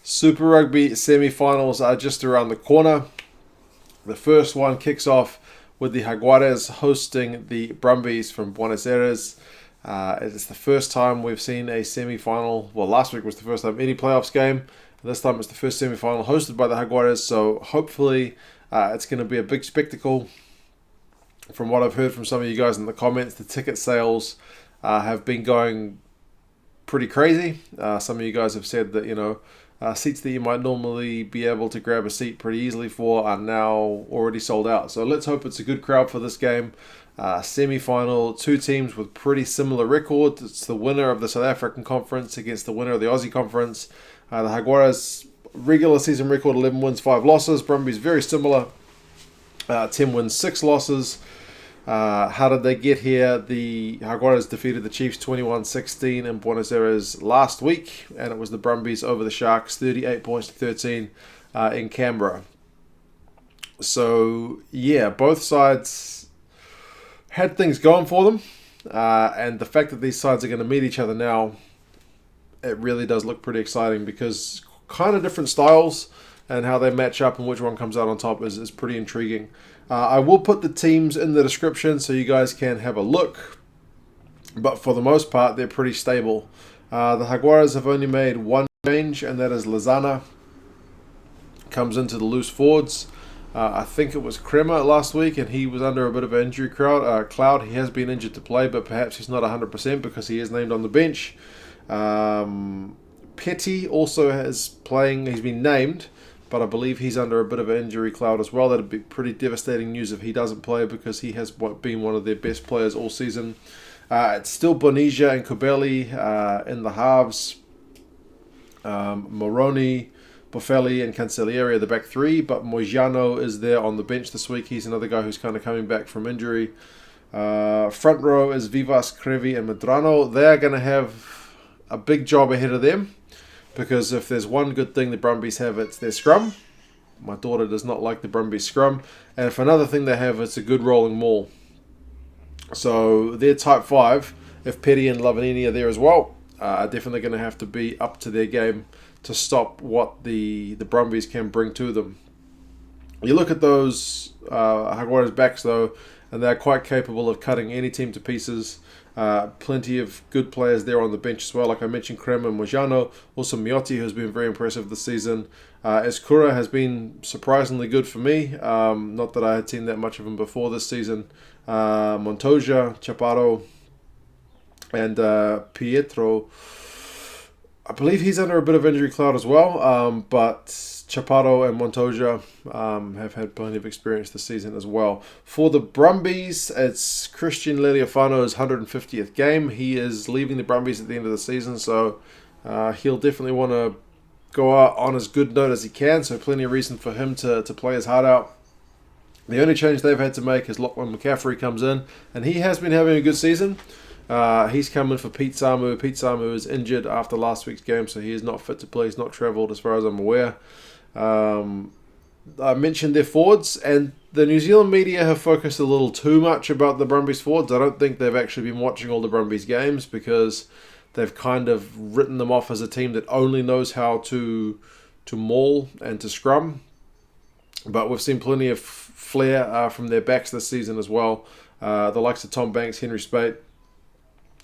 Super Rugby semi-finals are just around the corner. The first one kicks off with the Jaguares hosting the Brumbies from Buenos Aires. It is the first time we've seen a semi-final. Well, last week was the first time any playoffs game. This time it's the first semi-final hosted by the Jaguares. So hopefully it's going to be a big spectacle. From what I've heard from some of you guys in the comments, the ticket sales have been going pretty crazy. Some of you guys have said that, seats that you might normally be able to grab a seat pretty easily for are now already sold out. So let's hope it's a good crowd for this game. Semi-final, two teams with pretty similar records. It's the winner of the South African Conference against the winner of the Aussie Conference. The Jaguares regular season record 11 wins, 5 losses. Brumbies very similar, 10 wins, 6 losses. How did they get here? The Jaguares defeated the Chiefs 21-16 in Buenos Aires last week, and it was the Brumbies over the Sharks 38 points to 13 in Canberra. So, yeah, both sides had things going for them, and the fact that these sides are going to meet each other now, it really does look pretty exciting because kind of different styles and how they match up and which one comes out on top is pretty intriguing. I will put the teams in the description so you guys can have a look. But for the most part, they're pretty stable. The Jaguares have only made one change, and that is Lezana. Comes into the loose forwards. I think it was Crema last week, and he was under a bit of an injury cloud. He has been injured to play, but perhaps he's not 100% because he is named on the bench. Petti also has playing. He's been named, but I believe he's under a bit of an injury cloud as well. That'd be pretty devastating news if he doesn't play because he has been one of their best players all season. It's still Bonilla and Cubelli in the halves. Moroni, Boffelli and Cancelliere are the back three, but Mojano is there on the bench this week. He's another guy who's kind of coming back from injury. Front row is Vivas, Creevy and Medrano. They're going to have a big job ahead of them. Because if there's one good thing the Brumbies have, it's their scrum. My daughter does not like the Brumbies scrum. And if another thing they have, it's a good rolling maul. So their type 5, if Petti and Lavanini are there as well, are definitely going to have to be up to their game to stop what the Brumbies can bring to them. You look at those Jaguares backs, though, and they're quite capable of cutting any team to pieces. Plenty of good players there on the bench as well. Like I mentioned, Crema and Mojano. Also Miotti, who's been very impressive this season. Escura has been surprisingly good for me. Not that I had seen that much of him before this season. Montoya, Chaparro, and Pietro. I believe he's under a bit of injury cloud as well. But Chaparro and Montoya have had plenty of experience this season as well. For the Brumbies, it's Christian Leuluaialii-Makin's 150th game. He is leaving the Brumbies at the end of the season, so he'll definitely want to go out on as good note as he can, so plenty of reason for him to play his heart out. The only change they've had to make is Lachlan McCaffrey comes in, and he has been having a good season. He's coming for Pete Samu. Pete Samu is injured after last week's game, so he is not fit to play. He's not travelled as far as I'm aware. I mentioned their forwards, and the New Zealand media have focused a little too much about the Brumbies forwards. I don't think they've actually been watching all the Brumbies games because they've kind of written them off as a team that only knows how to maul and to scrum. But we've seen plenty of flair from their backs this season as well. The likes of Tom Banks, Henry Spate.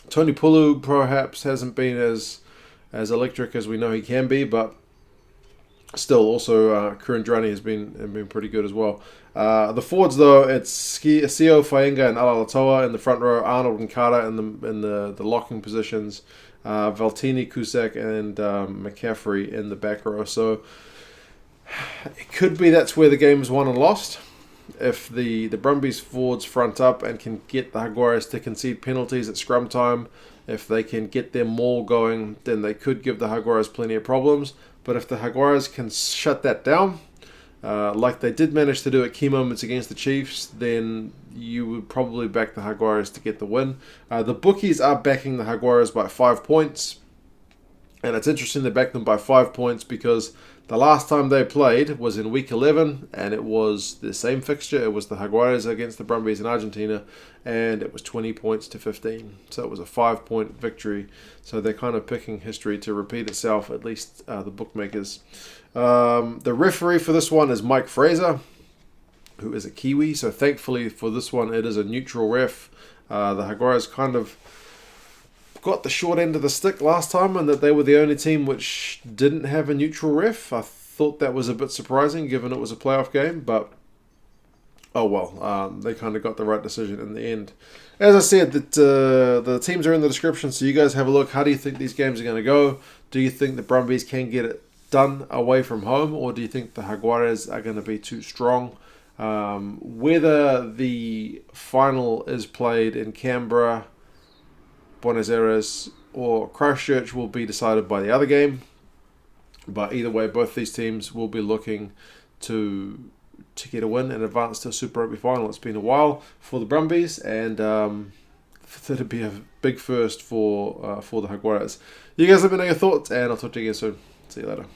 Tony Pulu perhaps hasn't been as electric as we know he can be, but still, also, Kurandrani has been pretty good as well. The forwards, though, it's Sio, Fainga'a, and Alalatoa in the front row. Arnold and Carter in the locking positions. Valtini, Cusack, and McCaffrey in the back row. So it could be that's where the game is won and lost. If the Brumbies forwards front up and can get the Jaguares to concede penalties at scrum time, if they can get their maul going, then they could give the Jaguares plenty of problems. But if the Jaguares can shut that down, like they did manage to do at key moments against the Chiefs, then you would probably back the Jaguares to get the win. The bookies are backing the Jaguares by 5 points. And it's interesting they backed them by 5 points because the last time they played was in week 11, and it was the same fixture. It was the Jaguares against the Brumbies in Argentina, and it was 20 points to 15. So it was a 5-point victory. So they're kind of picking history to repeat itself, at least the bookmakers. The referee for this one is Mike Fraser, who is a Kiwi. So thankfully for this one, it is a neutral ref. The Jaguares kind of got the short end of the stick last time, and that they were the only team which didn't have a neutral ref. I thought that was a bit surprising given it was a playoff game, but oh well, they kind of got the right decision in the end. As I said, that the teams are in the description, so you guys have a look. How do you think these games are going to go? Do you think the Brumbies can get it done away from home, or do you think the Jaguares are going to be too strong? Whether the final is played in Canberra, Buenos Aires or Christchurch will be decided by the other game, but either way, both these teams will be looking to get a win and advance to a Super Rugby final. It's been a while for the Brumbies, and it'd be a big first for the Jaguares. You guys let me know your thoughts, and I'll talk to you again soon. See you later.